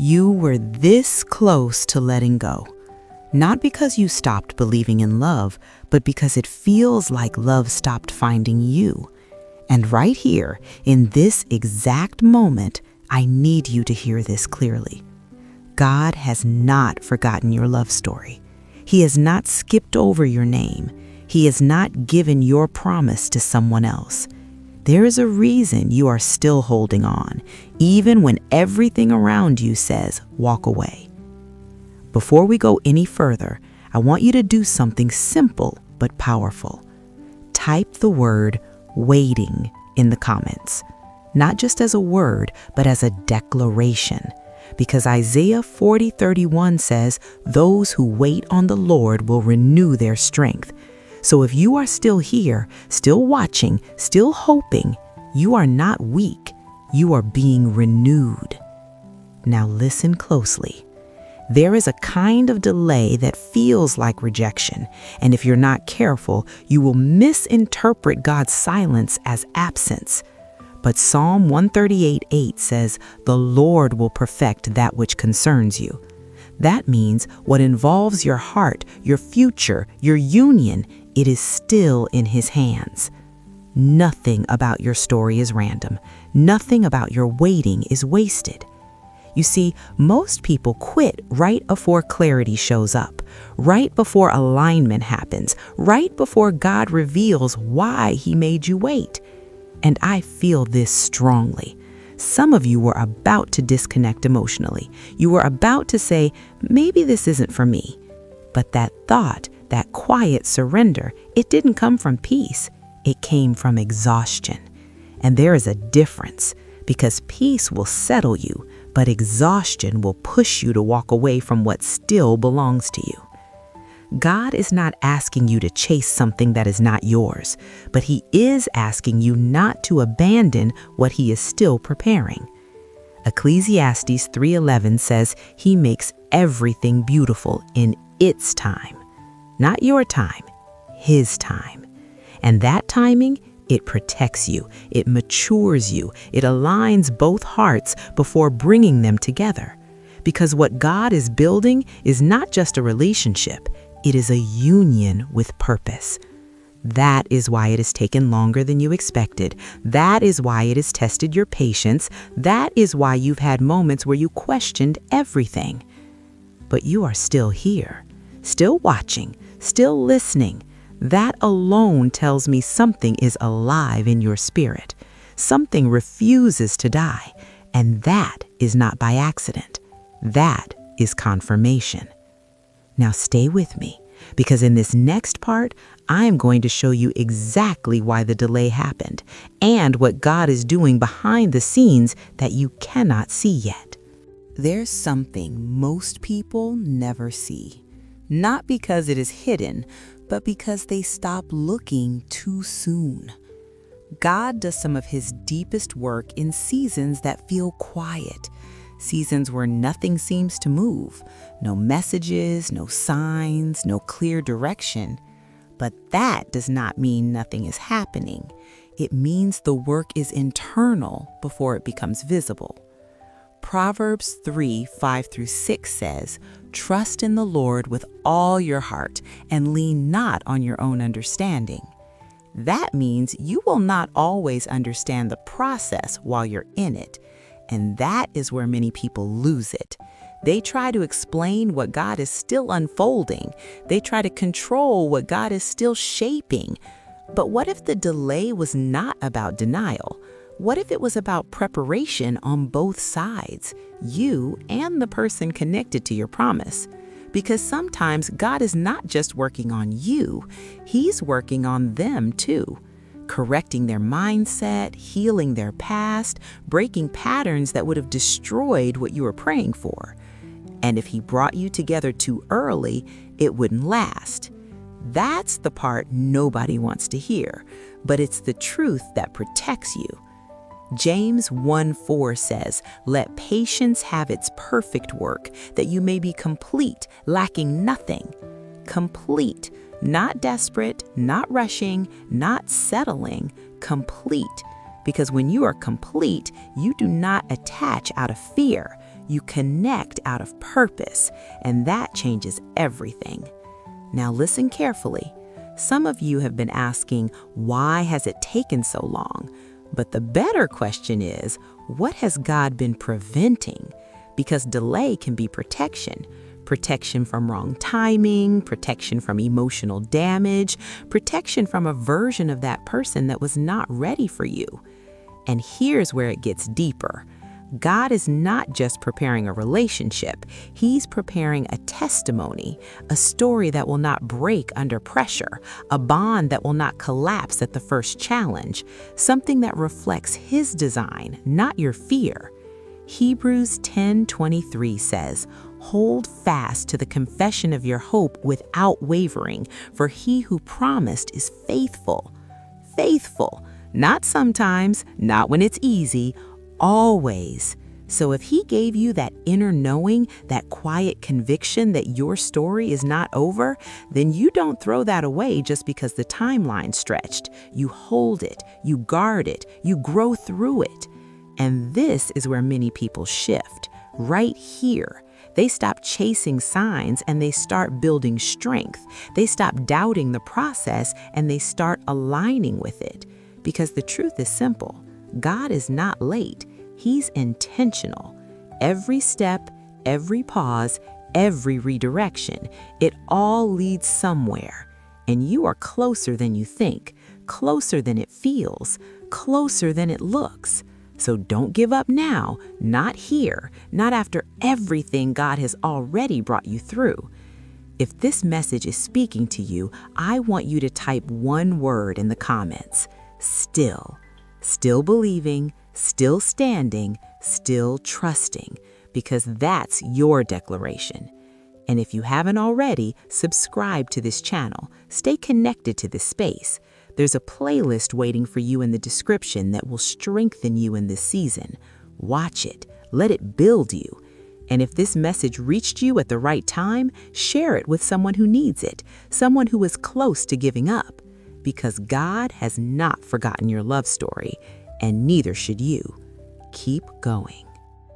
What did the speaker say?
You were this close to letting go. Not because you stopped believing in love, but because it feels like love stopped finding you. And right here, in this exact moment, I need you to hear this clearly. God has not forgotten your love story. He has not skipped over your name. He has not given your promise to someone else. There is a reason you are still holding on, even when everything around you says, walk away. Before we go any further, I want you to do something simple but powerful. Type the word waiting in the comments, not just as a word, but as a declaration. Because Isaiah 40:31 says, those who wait on the Lord will renew their strength. So if you are still here, still watching, still hoping, you are not weak. You are being renewed. Now listen closely. There is a kind of delay that feels like rejection, and if you're not careful, you will misinterpret God's silence as absence. But Psalm 138:8 says, the Lord will perfect that which concerns you. That means what involves your heart, your future, your union, it is still in His hands. Nothing about your story is random. Nothing about your waiting is wasted. You see, most people quit right before clarity shows up, right before alignment happens, right before God reveals why He made you wait. And I feel this strongly. Some of you were about to disconnect emotionally. You were about to say, maybe this isn't for me. But that thought, that quiet surrender, it didn't come from peace. It came from exhaustion. And there is a difference, because peace will settle you, but exhaustion will push you to walk away from what still belongs to you. God is not asking you to chase something that is not yours, but He is asking you not to abandon what He is still preparing. Ecclesiastes 3:11 says He makes everything beautiful in its time. Not your time, His time. And that timing, it protects you, it matures you, it aligns both hearts before bringing them together. Because what God is building is not just a relationship, it is a union with purpose. That is why it has taken longer than you expected. That is why it has tested your patience. That is why you've had moments where you questioned everything. But you are still here, still watching, still listening. That alone tells me something is alive in your spirit. Something refuses to die. And that is not by accident. That is confirmation. Now stay with me, because in this next part, I am going to show you exactly why the delay happened and what God is doing behind the scenes that you cannot see yet. There's something most people never see, not because it is hidden, but because they stop looking too soon. God does some of His deepest work in seasons that feel quiet, seasons where nothing seems to move, no messages, no signs, no clear direction. But that does not mean nothing is happening. It means the work is internal before it becomes visible. Proverbs 3:5-6 says, trust in the Lord with all your heart and lean not on your own understanding. That means you will not always understand the process while you're in it. And that is where many people lose it. They try to explain what God is still unfolding. They try to control what God is still shaping. But what if the delay was not about denial? What if it was about preparation on both sides, you and the person connected to your promise? Because sometimes God is not just working on you, He's working on them too. Correcting their mindset, healing their past, breaking patterns that would have destroyed what you were praying for. And if He brought you together too early, it wouldn't last. That's the part nobody wants to hear, but it's the truth that protects you. James 1:4 says, let patience have its perfect work, that you may be complete, lacking nothing. Complete. Not desperate, not rushing, not settling, complete. Because when you are complete, you do not attach out of fear. You connect out of purpose, and that changes everything. Now listen carefully. Some of you have been asking, why has it taken so long? But the better question is, what has God been preventing? Because delay can be protection. Protection from wrong timing, protection from emotional damage, protection from a version of that person that was not ready for you. And here's where it gets deeper. God is not just preparing a relationship. He's preparing a testimony, a story that will not break under pressure, a bond that will not collapse at the first challenge, something that reflects His design, not your fear. Hebrews 10:23 says, "Hold fast to the confession of your hope without wavering, for He who promised is faithful." Faithful, not sometimes, not when it's easy, always. So if He gave you that inner knowing, that quiet conviction that your story is not over, then you don't throw that away just because the timeline stretched. You hold it, you guard it, you grow through it. And this is where many people shift, right here. They stop chasing signs and they start building strength. They stop doubting the process and they start aligning with it. Because the truth is simple. God is not late. He's intentional. Every step, every pause, every redirection, it all leads somewhere. And you are closer than you think, closer than it feels, closer than it looks. So don't give up now, not here, not after everything God has already brought you through. If this message is speaking to you, I want you to type one word in the comments: still. Still believing, still standing, still trusting, because that's your declaration. And if you haven't already, subscribe to this channel. Stay connected to this space. There's a playlist waiting for you in the description that will strengthen you in this season. Watch it. Let it build you. And if this message reached you at the right time, share it with someone who needs it, someone who is close to giving up. Because God has not forgotten your love story, and neither should you. Keep going.